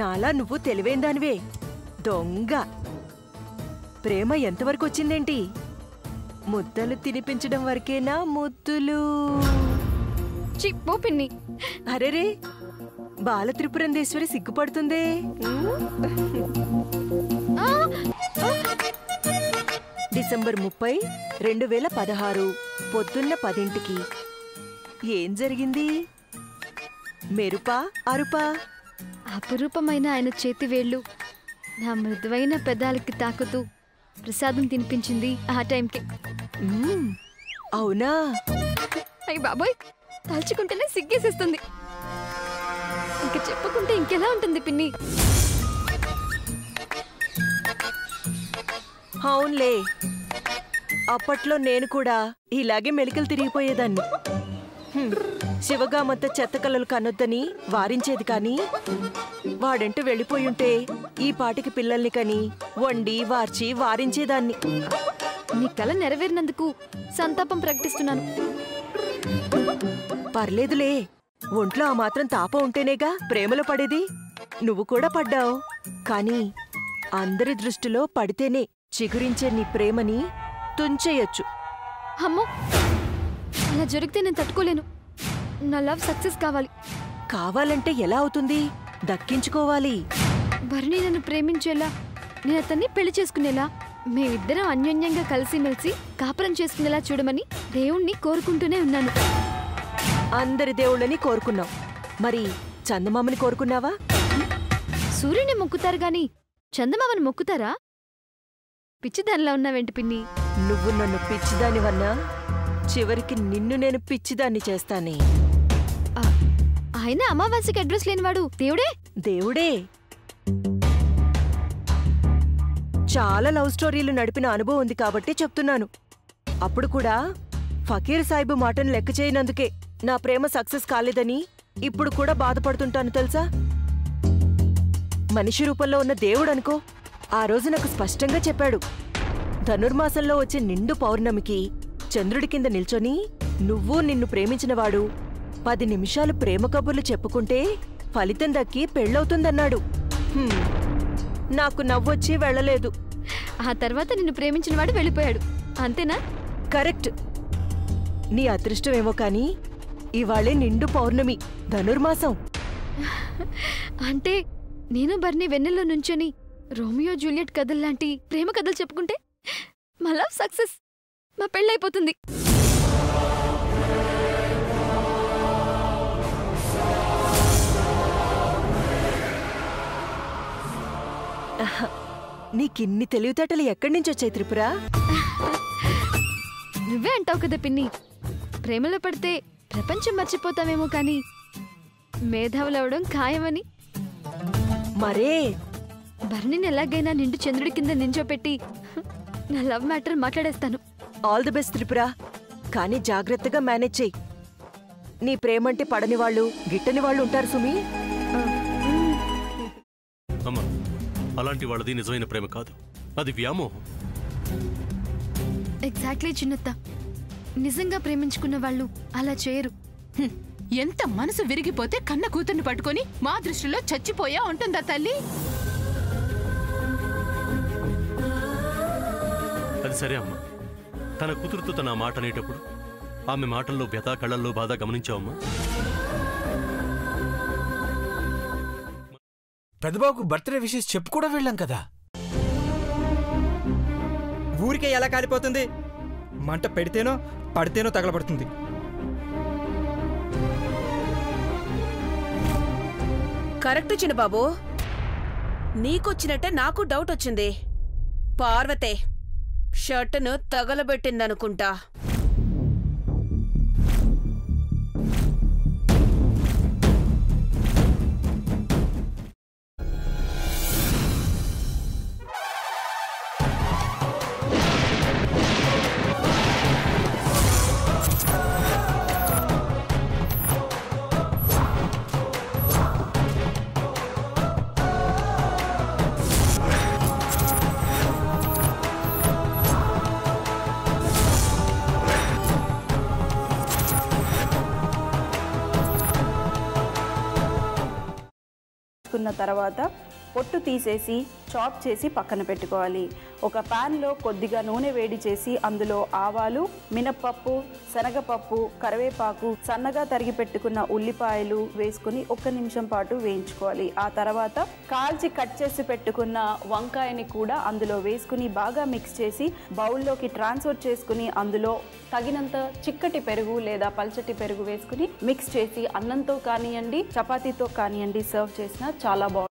నాలా నువ్వు తెలివైందానివే. దొంగ. ప్రేమ ఎంతవరకు వచ్చిందేంటి? ముద్దలు తినిపించడం వరకేనా ముద్దులు? చిప్పో పిన్ని. అరేరే, బాలత్రిపురంధేశ్వరి సిగ్గుపడుతుందే. డిసెంబర్ 30, 2016 పొద్దున్న 10ంటికి. ఏం జరిగింది? మెరుపా అరుపా? అపురూపమైన ఆయన చేతి వేళ్ళు నా మృదువైన పెదాలకి తాకుతూ ప్రసాదం తినిపించింది ఆ టైంకి. అవునా? అయ్య బాబోయ్, తలుచుకుంటేనే సిగ్గేసేస్తుంది. ఇంక చెప్పుకుంటే ఇంకెలా ఉంటుంది పిన్ని? అవునులే, అప్పట్లో నేను కూడా ఇలాగే మెలికలు తిరిగిపోయేదాన్ని. శివగామంత చెత్త కలలు కనొద్దని వారించేది, కానీ వాడంటూ వెళ్ళిపోయుంటే ఈ పాటికి పిల్లల్ని కని వండి వార్చి వారించేదాన్ని. నీ కల నెరవేరినందుకు సంతాపం ప్రకటిస్తున్నాను. పర్లేదులే, ఒంట్లో ఆ మాత్రం తాపం ఉంటేనేగా ప్రేమలో పడేది. నువ్వు కూడా పడ్డావు, కానీ అందరి దృష్టిలో పడితేనే చిగురించే నీ ప్రేమని తుంచేయొచ్చు. అమ్మో, అలా జరిగితే నేను తట్టుకోలేను. నా లవ్ సక్సెస్ కావాలి. కావాలంటే ఎలా అవుతుంది? దక్కించుకోవాలి. భరణి నన్ను ప్రేమించేలా, నేను అతన్ని పెళ్లి చేసుకునేలా, మేమిద్దరం అన్యోన్యంగా కలిసిమెలిసి కాపురం చేసుకునేలా చూడమని దేవుణ్ణి కోరుకుంటూనే ఉన్నాను. అందరి దేవుళ్ళని కోరుకున్నావు, మరి చందమామని కోరుకున్నావా? సూర్యుని మొక్కుతారు గాని చందమామని మొక్కుతారా? పిచ్చిదానిలా ఉన్నావేంటి పిన్ని? నువ్వు నన్ను పిచ్చిదానివన్నా చివరికి నిన్ను నేను పిచ్చిదాన్ని చేస్తానే. ఆయన అమావాస్యకి అడ్రస్ లేనివాడు దేవుడే. దేవుడే. చాలా లవ్ స్టోరీలు నడిపిన అనుభవం ఉంది కాబట్టి చెప్తున్నాను. అప్పుడు కూడా ఫకీర్ సాహిబు మాటను లెక్క చేయనందుకే నా ప్రేమ సక్సెస్ కాలేదని ఇప్పుడు కూడా బాధపడుతుంటాను తెలుసా? మనిషి రూపంలో ఉన్న దేవుడనుకో. ఆ రోజు నాకు స్పష్టంగా చెప్పాడు, ధనుర్మాసంలో వచ్చే నిండు పౌర్ణమికి చంద్రుడి కింద నిల్చొని నువ్వు నిన్ను ప్రేమించినవాడు 10 నిమిషాలు ప్రేమ కబుర్లు చెప్పుకుంటే ఫలితం దక్కి పెళ్ళవుతుందన్నాడు. నాకు నవ్వొచ్చి వెళ్ళలేదు. ఆ తర్వాత నిన్ను ప్రేమించినవాడు వెళ్ళిపోయాడు, అంతేనా? కరెక్ట్. నీ అదృష్టమేమో కానీ ఇవాళే నిండు పౌర్ణమి, ధనుర్మాసం. అంటే నేను బర్నీ వెన్నెల్లో నుంచొని రోమియో జూలియట్ కథల్లాంటి ప్రేమ కథలు చెప్పుకుంటే మా లవ్ సక్సెస్, మా పెళ్ళైపోతుంది. నీకిన్ని తెలివితేటలు ఎక్కడి నుంచి వచ్చాయి త్రిపుర? నువ్వే అంటావు కదా పిన్ని, ప్రేమలో పడితే ప్రపంచం మర్చిపోతామేమో కానీ మేధావులవడం ఖాయమని. మరే బర్నీని ఎలాగైనా నిండు చంద్రుడి కింద నించోపెట్టి నా లవ్ మ్యాటర్ మాట్లాడేస్తాను. ఆల్ ది బెస్ట్ త్రిపుర, కానీ జాగ్రత్తగా మేనేజ్ చెయ్యి. నీ ప్రేమంటే పడని వాళ్ళు, గిట్టని వాళ్ళు ఉంటారు సుమి. అమ్మా, అలాంటి వాళ్ళది నిజమైన ప్రేమ కాదు, అది వ్యామోహం. ఎగ్జాక్ట్లీ చిన్నత్త, నిజంగా ప్రేమించుకున్న వాళ్ళు అలా చేయరు. ఎంత మనసు విరిగిపోతే కన్న కూతుర్ని పట్టుకొని మా దృష్టిలో చచ్చిపోయా ఉంటుందా తల్లి? అది సరే అమ్మా, తన కూతురుతో తన మాట అనేటప్పుడు ఆమె మాటల్లో వ్యథ, కళ్ళల్లో బాధ గమనించావమ్మా? పెద్దబాబుకు బర్త్డే విషెస్ చెప్పు కూడా వెళ్ళాం కదా. ఊరికే ఎలా కాలిపోతుంది? మంట పెడితేనో పడితేనో తగలబడుతుంది. కరెక్ట్ చిన్నబాబు, నీకొచ్చినట్టే నాకు డౌట్ వచ్చింది. పార్వతే షర్టును తగలబెట్టిందనుకుంటా. వేయించుకున్న తర్వాత పొట్టు తీసేసి చాప్ చేసి పక్కన పెట్టుకోవాలి. ఒక ప్యాన్లో కొద్దిగా నూనె వేడి చేసి అందులో ఆవాలు, మినప్పప్పు, శనగపప్పు, కరివేపాకు, సన్నగా తరిగి పెట్టుకున్న ఉల్లిపాయలు వేసుకుని 1 నిమిషం పాటు వేయించుకోవాలి. ఆ తర్వాత కాల్చి కట్ చేసి పెట్టుకున్న వంకాయని కూడా అందులో వేసుకుని బాగా మిక్స్ చేసి బౌల్లోకి ట్రాన్స్ఫర్ చేసుకుని అందులో తగినంత చిక్కటి పెరుగు లేదా పల్చటి పెరుగు వేసుకుని మిక్స్ చేసి అన్నంతో కానివ్వండి, చపాతీతో కానివ్వండి సర్వ్ చేసినా చాలా బాగుంటుంది.